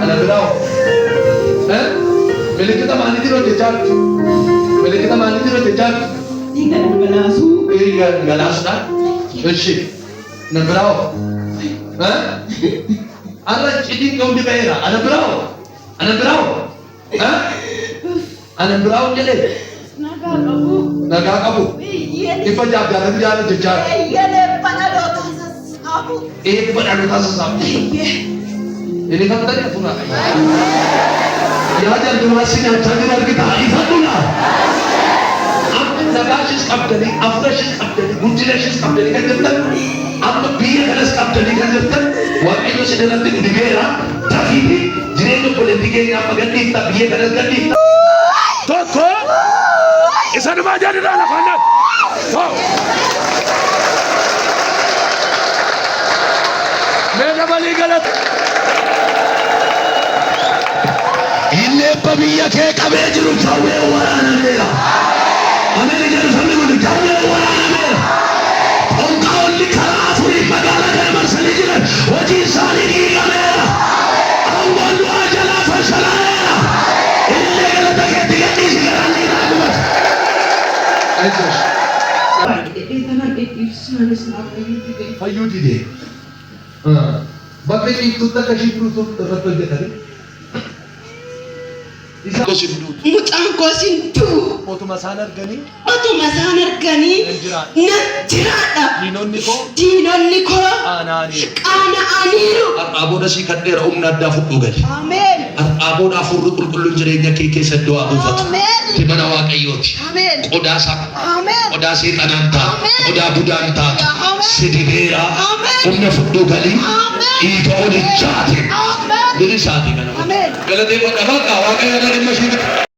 Ana berau. Milik kita mana itu dicat. Milik kita mana itu dicat. Iya, galas na. Bersih. Ana berau. Ana jadi kau di daerah. Ana berau. Ana berau jadi. Naga kabu. Ipa jalan dicat. Pada dosa sabu. Ini kan tadi aku nak. Ya jangan tumasin yang terdengar kita ifatuna. Apa nagasis kapteni, afresis kapteni, mutilasi kapteni kan terdengar. Apa biar kalas kapteni kan terdengar. Wah itu sedang nanti di daerah. Tapi ini jadi boleh dikira apa ganti tapi biar kalas ganti. Toko. Isa naman dyan na anak. Go. Mega baligalat. Inne pabiya ke kabe jiru chawe warana mera. Amene jaru samne ko chawe warana mera. Onka only khara furi bagala gar marsali jira. Waji sari ki mera. Awwal ajala fashalaya. Inne galata ke digati sigarani ragumat. Aish. Fayu dide. Bakit itu tak kasih tutup tertutup jadi? Mucaan koo sintu. Otuma sana argani. Najjiraadha. Diinonni ko. Qaana'aniiru. Abooda si kadheera humna addaa fudhuu gali. Ameen. Abooda afurri qulqulluun jireenya kee keessa iddoo buufatu. Mana waaqayyooti. Qodaa isaa. Qodaa seexanaan ta'a. Qodaa budaan ta'a. Sidibeera. Humna fudhuu gali. Dhiiga olichaati. Bilisaati kana. Galateeffadha. Waaqayyo